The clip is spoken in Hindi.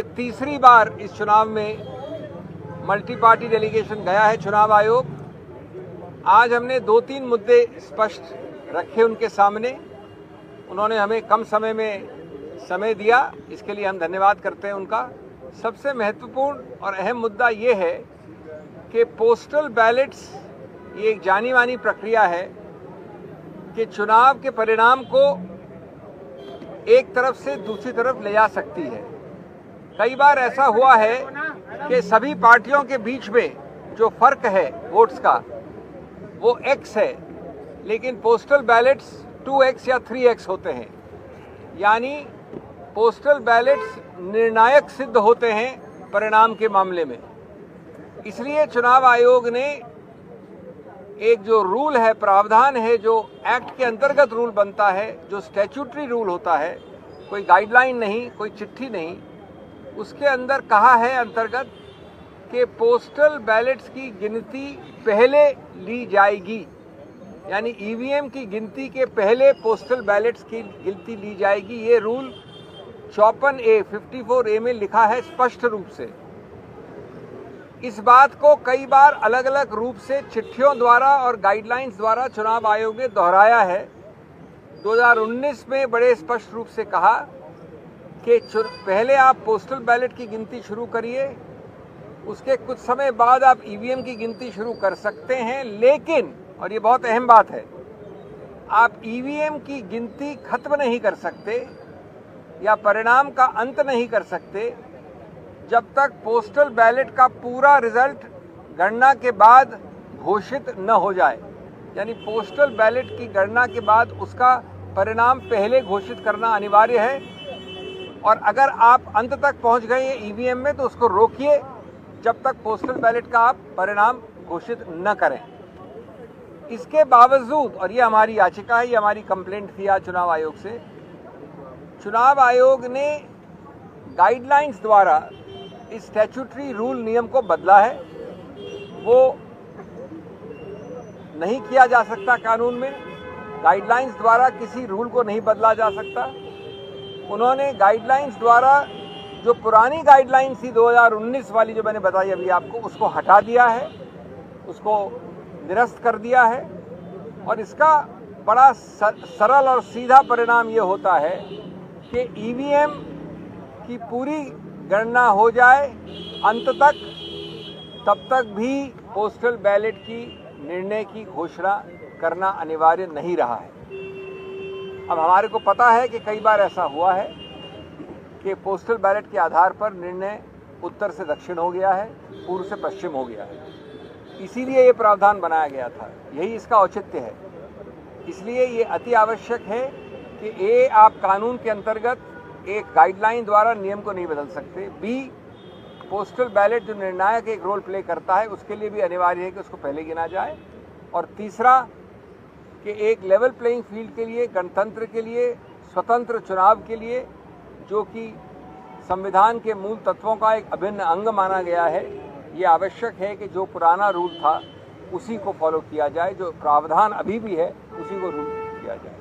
ये तीसरी बार इस चुनाव में मल्टी पार्टी डेलीगेशन गया है चुनाव आयोग। आज हमने 2-3 मुद्दे स्पष्ट रखे उनके सामने। उन्होंने हमें कम समय में समय दिया, इसके लिए हम धन्यवाद करते हैं उनका। सबसे महत्वपूर्ण और अहम मुद्दा ये है कि पोस्टल बैलेट्स ये एक जानी मानी प्रक्रिया है कि चुनाव के परिणाम को एक तरफ से दूसरी तरफ ले जा सकती है। कई बार ऐसा हुआ है कि सभी पार्टियों के बीच में जो फर्क है वोट्स का वो X है, लेकिन पोस्टल बैलेट्स 2X या 3X होते हैं। यानी पोस्टल बैलेट्स निर्णायक सिद्ध होते हैं परिणाम के मामले में। इसलिए चुनाव आयोग ने एक जो रूल है, प्रावधान है, जो एक्ट के अंतर्गत रूल बनता है, जो स्टैट्यूटरी रूल होता है, कोई गाइडलाइन नहीं, कोई चिट्ठी नहीं, उसके अंदर कहा है अंतर्गत कि पोस्टल बैलेट्स की गिनती पहले ली जाएगी। यानी ईवीएम की गिनती के पहले पोस्टल बैलेट्स की गिनती ली जाएगी। ये रूल 54A में लिखा है स्पष्ट रूप से। इस बात को कई बार अलग अलग रूप से चिट्ठियों द्वारा और गाइडलाइंस द्वारा चुनाव आयोग ने दोहराया है। 2019 में बड़े स्पष्ट रूप से कहा कि पहले आप पोस्टल बैलेट की गिनती शुरू करिए, उसके कुछ समय बाद आप ईवीएम की गिनती शुरू कर सकते हैं, लेकिन, और ये बहुत अहम बात है, आप ईवीएम की गिनती खत्म नहीं कर सकते या परिणाम का अंत नहीं कर सकते जब तक पोस्टल बैलेट का पूरा रिजल्ट गणना के बाद घोषित न हो जाए। यानी पोस्टल बैलेट की गणना के बाद उसका परिणाम पहले घोषित करना अनिवार्य है, और अगर आप अंत तक पहुंच गए हैं ईवीएम में तो उसको रोकिए जब तक पोस्टल बैलेट का आप परिणाम घोषित न करें। इसके बावजूद, और ये हमारी याचिका है, ये हमारी कंप्लेंट थी आज चुनाव आयोग से, चुनाव आयोग ने गाइडलाइंस द्वारा इस स्टैट्यूटरी रूल नियम को बदला है। वो नहीं किया जा सकता कानून में, गाइडलाइंस द्वारा किसी रूल को नहीं बदला जा सकता। उन्होंने गाइडलाइंस द्वारा जो पुरानी गाइडलाइंस थी 2019 वाली, जो मैंने बताई अभी आपको, उसको हटा दिया है, उसको निरस्त कर दिया है। और इसका बड़ा सरल और सीधा परिणाम ये होता है कि ईवीएम की पूरी गणना हो जाए अंत तक, तब तक भी पोस्टल बैलेट की निर्णय की घोषणा करना अनिवार्य नहीं रहा है। अब हमारे को पता है कि कई बार ऐसा हुआ है कि पोस्टल बैलेट के आधार पर निर्णय उत्तर से दक्षिण हो गया है, पूर्व से पश्चिम हो गया है। इसीलिए ये प्रावधान बनाया गया था, यही इसका औचित्य है। इसलिए ये अति आवश्यक है कि ए, आप कानून के अंतर्गत एक गाइडलाइन द्वारा नियम को नहीं बदल सकते। बी, पोस्टल बैलेट जो निर्णायक एक रोल प्ले करता है उसके लिए भी अनिवार्य है कि उसको पहले गिना जाए। और तीसरा कि एक लेवल प्लेइंग फील्ड के लिए, गणतंत्र के लिए, स्वतंत्र चुनाव के लिए, जो कि संविधान के मूल तत्वों का एक अभिन्न अंग माना गया है, ये आवश्यक है कि जो पुराना रूल था उसी को फॉलो किया जाए, जो प्रावधान अभी भी है उसी को रूल किया जाए।